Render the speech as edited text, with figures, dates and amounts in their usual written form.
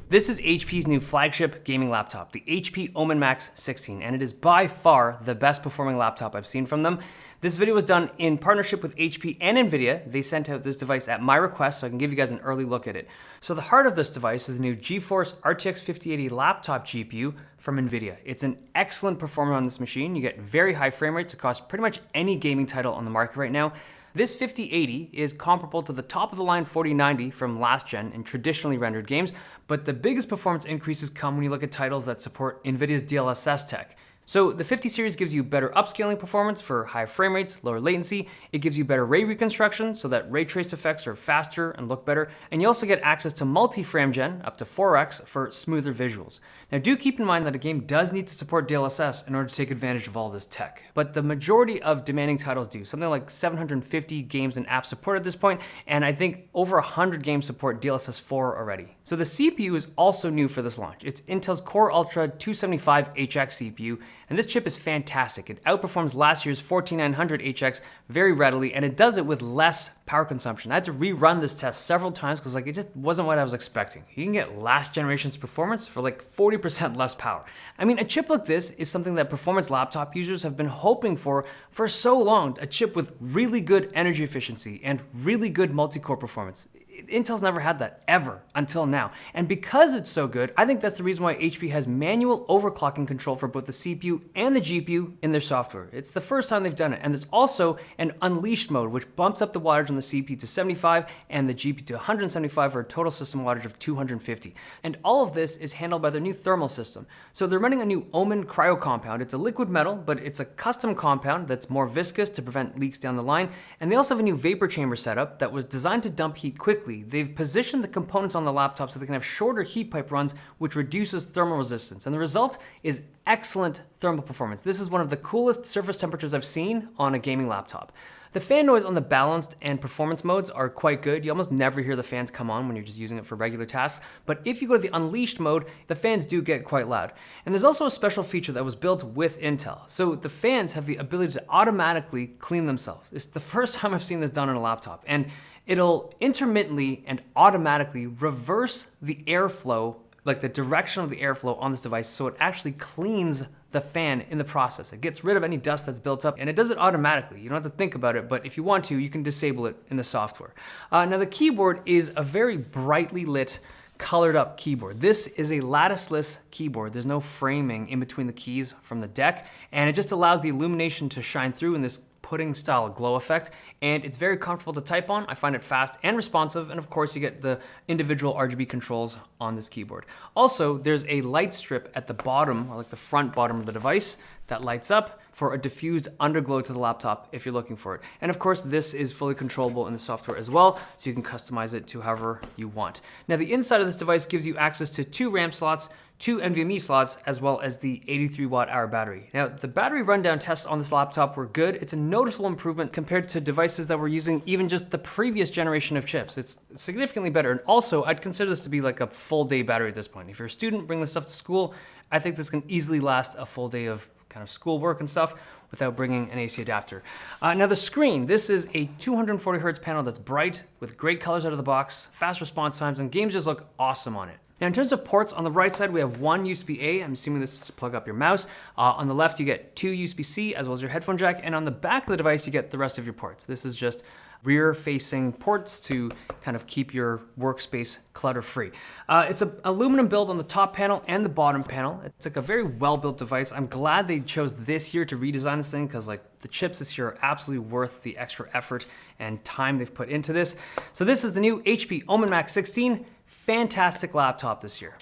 This is HP's new flagship gaming laptop, the HP OMEN MAX 16, and it is by far the best performing laptop I've seen from them. This video was done in partnership with HP and Nvidia. They sent out this device at my request so I can give you guys an early look at it. So the heart of this device is the new GeForce RTX 5080 laptop GPU from Nvidia. It's an excellent performer on this machine. You get very high frame rates across pretty much any gaming title on the market right now. This 5080 is comparable to the top-of-the-line 4090 from last gen in traditionally rendered games, but the biggest performance increases come when you look at titles that support Nvidia's DLSS tech. So the 50 series gives you better upscaling performance for high frame rates, lower latency. It gives you better ray reconstruction so that ray traced effects are faster and look better. And you also get access to multi-frame gen up to 4x for smoother visuals. Now do keep in mind that a game does need to support DLSS in order to take advantage of all this tech. But the majority of demanding titles do. Something like 750 games and apps support at this point, and I think over 100 games support DLSS 4 already. So the CPU is also new for this launch. It's Intel's Core Ultra 275HX CPU. And this chip is fantastic. It outperforms last year's 14900HX very readily, and it does it with less power consumption. I had to rerun this test several times because it just wasn't what I was expecting. You can get last generation's performance for like 40% less power. I mean, a chip like this is something that performance laptop users have been hoping for so long. A chip with really good energy efficiency and really good multi-core performance. Intel's never had that, ever, until now. And because it's so good, I think that's the reason why HP has manual overclocking control for both the CPU and the GPU in their software. It's the first time they've done it. And there's also an unleashed mode, which bumps up the wattage on the CPU to 75 and the GPU to 175 for a total system wattage of 250. And all of this is handled by their new thermal system. So they're running a new OMEN cryo compound. It's a liquid metal, but it's a custom compound that's more viscous to prevent leaks down the line. And they also have a new vapor chamber setup that was designed to dump heat quickly. They've positioned the components on the laptop so they can have shorter heat pipe runs, which reduces thermal resistance. And the result is excellent thermal performance. This is one of the coolest surface temperatures I've seen on a gaming laptop. The fan noise on the balanced and performance modes are quite good. You almost never hear the fans come on when you're just using it for regular tasks. But if you go to the unleashed mode, the fans do get quite loud. And there's also a special feature that was built with Intel. So the fans have the ability to automatically clean themselves. It's the first time I've seen this done on a laptop. And it'll intermittently and automatically reverse the airflow, like the direction of the airflow on this device, so it actually cleans the fan in the process. It gets rid of any dust that's built up, and it does it automatically. You don't have to think about it, but if you want to, you can disable it in the software. Now the keyboard is a very brightly lit, colored up keyboard. This is a latticeless keyboard. There's no framing in between the keys from the deck, and it just allows the illumination to shine through in this pudding style glow effect, and it's very comfortable to type on. I find it fast and responsive, and of course you get the individual RGB controls on this keyboard. Also, there's a light strip at the bottom, or like the front bottom of the device, that lights up for a diffused underglow to the laptop if you're looking for it. And of course, this is fully controllable in the software as well, so you can customize it to however you want. Now, the inside of this device gives you access to 2 RAM slots, 2 NVMe slots, as well as the 83 watt-hour battery. Now, the battery rundown tests on this laptop were good. It's a noticeable improvement compared to devices that were using even just the previous generation of chips. It's significantly better. And also, I'd consider this to be like a full day battery at this point. If you're a student, bring this stuff to school, I think this can easily last a full day of kind of schoolwork and stuff without bringing an AC adapter. Now the screen, this is a 240 hertz panel that's bright with great colors out of the box, fast response times, and games just look awesome on it. Now in terms of ports, on the right side we have 1 USB-A, I'm assuming this is to plug up your mouse. On the left you get 2 USB-C as well as your headphone jack, and on the back of the device you get the rest of your ports. This is just rear-facing ports to kind of keep your workspace clutter-free. It's an aluminum build on the top panel and the bottom panel. It's like a very well-built device. I'm glad they chose this year to redesign this thing because like the chips this year are absolutely worth the extra effort and time they've put into this. So this is the new HP OMEN MAX 16. Fantastic laptop this year.